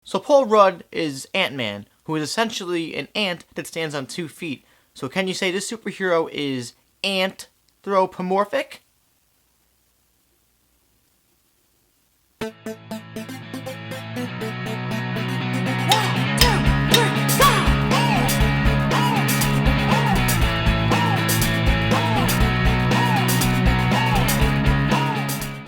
So Paul Rudd is Ant-Man, who is essentially an ant that stands on 2 feet. So can you say this superhero is anthropomorphic?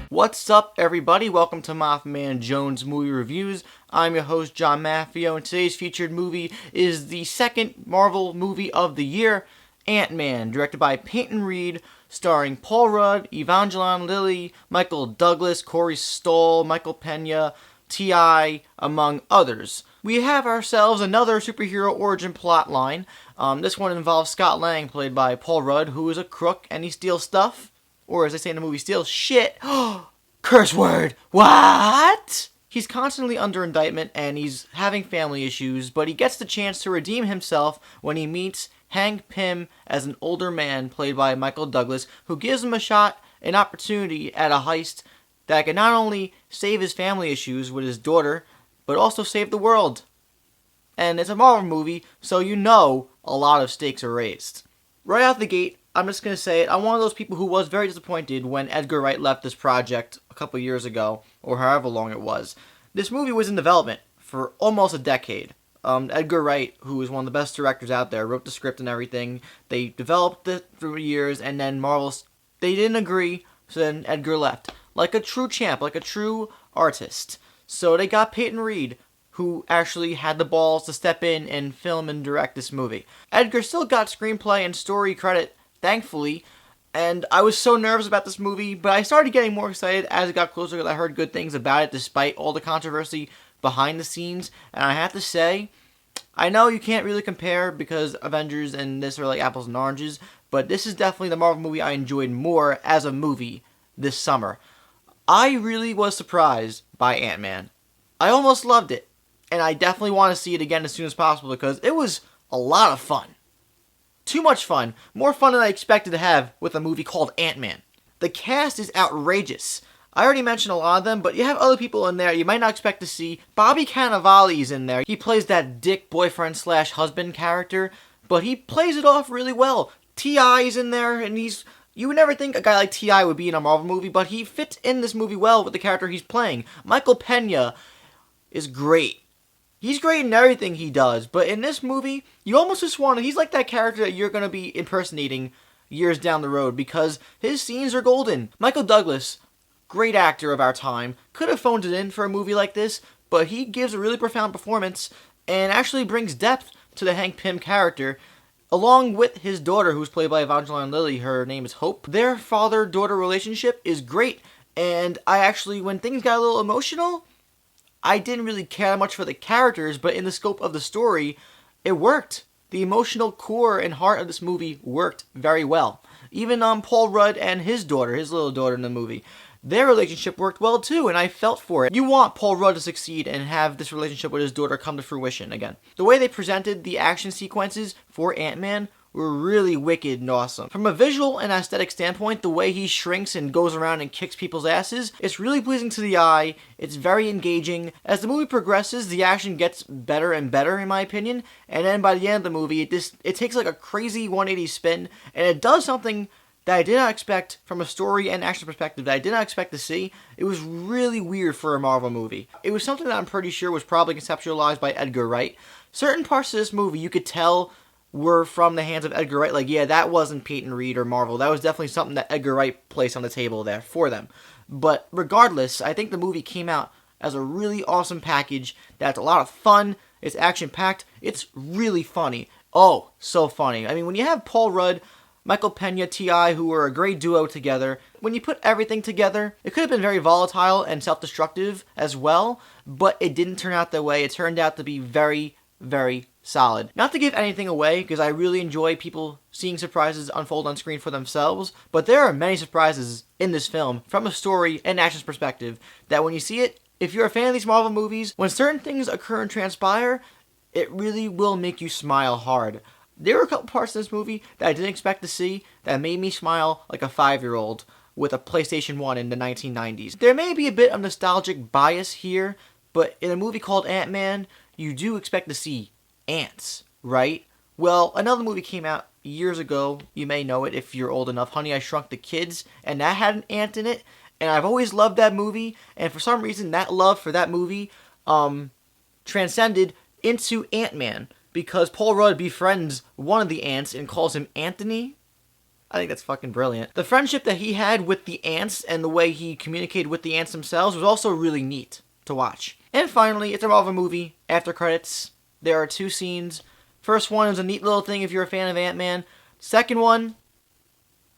What's up, everybody? Welcome to MaffmanJones Reviews. I'm your host, John Maffio, and today's featured movie is the second Marvel movie of the year, Ant Man, directed by Peyton Reed, starring Paul Rudd, Evangeline Lilly, Michael Douglas, Corey Stoll, Michael Pena, T.I., among others. We have ourselves another superhero origin plotline. This one involves Scott Lang, played by Paul Rudd, who is a crook and he steals stuff. Or as they say in the movie, steals shit. Curse word! What? He's constantly under indictment and he's having family issues, but he gets the chance to redeem himself when he meets Hank Pym as an older man, played by Michael Douglas, who gives him an opportunity at a heist that can not only save his family issues with his daughter, but also save the world. And it's a Marvel movie, so you know a lot of stakes are raised. Right out the gate, I'm just going to say it, I'm one of those people who was very disappointed when Edgar Wright left this project a couple years ago, or however long it was. This movie was in development for almost a decade. Edgar Wright, who is one of the best directors out there, wrote the script and everything. They developed it for years, and then they didn't agree, so then Edgar left. Like a true champ, like a true artist. So they got Peyton Reed, who actually had the balls to step in and film and direct this movie. Edgar still got screenplay and story credit, thankfully, and I was so nervous about this movie, but I started getting more excited as it got closer because I heard good things about it despite all the controversy behind the scenes. And I have to say, I know you can't really compare because Avengers and this are like apples and oranges, but this is definitely the Marvel movie I enjoyed more as a movie this summer. I really was surprised by Ant-Man. I almost loved it, and I definitely want to see it again as soon as possible because it was a lot of fun. Too much fun. More fun than I expected to have with a movie called Ant-Man. The cast is outrageous. I already mentioned a lot of them, but you have other people in there you might not expect to see. Bobby Cannavale's in there. He plays that dick boyfriend/husband character, but he plays it off really well. T.I.'s in there, and you would never think a guy like T.I. would be in a Marvel movie, but he fits in this movie well with the character he's playing. Michael Pena is great. He's great in everything he does, but in this movie, you almost just want to... He's like that character that you're going to be impersonating years down the road because his scenes are golden. Michael Douglas, great actor of our time, could have phoned it in for a movie like this, but he gives a really profound performance and actually brings depth to the Hank Pym character, along with his daughter, who's played by Evangeline Lilly. Her name is Hope. Their father-daughter relationship is great, and when things got a little emotional, I didn't really care much for the characters, but in the scope of the story, it worked. The emotional core and heart of this movie worked very well. Even Paul Rudd and his daughter, his little daughter in the movie, their relationship worked well too, and I felt for it. You want Paul Rudd to succeed and have this relationship with his daughter come to fruition again. The way they presented the action sequences for Ant-Man were really wicked and awesome. From a visual and aesthetic standpoint, the way he shrinks and goes around and kicks people's asses, it's really pleasing to the eye. It's very engaging. As the movie progresses, the action gets better and better, in my opinion, and then by the end of the movie, it takes like a crazy 180 spin, and it does something that I did not expect from a story and action perspective that I did not expect to see. It was really weird for a Marvel movie. It was something that I'm pretty sure was probably conceptualized by Edgar Wright. Certain parts of this movie you could tell were from the hands of Edgar Wright. Like, yeah, that wasn't Peyton Reed or Marvel. That was definitely something that Edgar Wright placed on the table there for them. But regardless, I think the movie came out as a really awesome package that's a lot of fun. It's action-packed. It's really funny. Oh, so funny. I mean, when you have Paul Rudd, Michael Pena, T.I., who were a great duo together, when you put everything together, it could have been very volatile and self-destructive as well, but it didn't turn out that way. It turned out to be very, very solid. Not to give anything away, because I really enjoy people seeing surprises unfold on screen for themselves, but there are many surprises in this film from a story and actions perspective that when you see it, if you're a fan of these Marvel movies, when certain things occur and transpire, it really will make you smile hard. There were a couple parts in this movie that I didn't expect to see that made me smile like a 5-year-old with a PlayStation 1 in the 1990s. There may be a bit of nostalgic bias here But in a movie called Ant Man, you do expect to see ants, right? Well, another movie came out years ago. You may know it if you're old enough. Honey, I Shrunk the Kids, and that had an ant in it. And I've always loved that movie. And for some reason, that love for that movie transcended into Ant Man, because Paul Rudd befriends one of the ants and calls him Anthony. I think that's fucking brilliant. The friendship that he had with the ants and the way he communicated with the ants themselves was also really neat to watch. And finally, it's a Marvel movie. After credits, there are 2 scenes. First one is a neat little thing if you're a fan of Ant-Man. Second one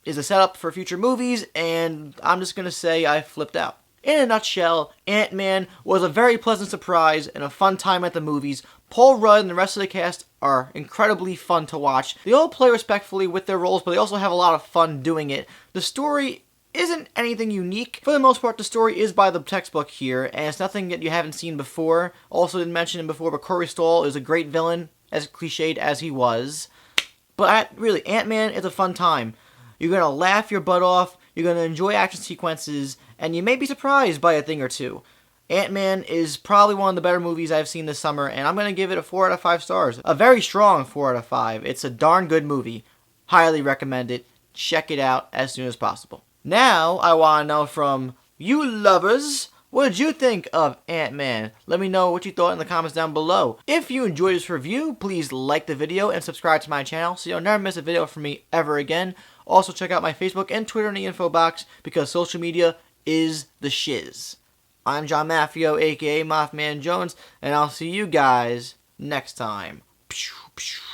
is a setup for future movies, and I'm just going to say I flipped out. In a nutshell, Ant-Man was a very pleasant surprise and a fun time at the movies. Paul Rudd and the rest of the cast are incredibly fun to watch. They all play respectfully with their roles, but they also have a lot of fun doing it. The story isn't anything unique. For the most part, the story is by the textbook here, and it's nothing that you haven't seen before. Also didn't mention him before, but Corey Stoll is a great villain, as cliched as he was. But really, Ant-Man is a fun time. You're going to laugh your butt off, you're going to enjoy action sequences, and you may be surprised by a thing or two. Ant-Man is probably one of the better movies I've seen this summer, and I'm going to give it a 4 out of 5 stars. A very strong 4 out of 5. It's a darn good movie. Highly recommend it. Check it out as soon as possible. Now, I want to know from you lovers, what did you think of Ant-Man? Let me know what you thought in the comments down below. If you enjoyed this review, please like the video and subscribe to my channel so you'll never miss a video from me ever again. Also, check out my Facebook and Twitter in the info box, because social media is the shiz. I'm John Maffio, aka MaffmanJones, and I'll see you guys next time. Pew, pew.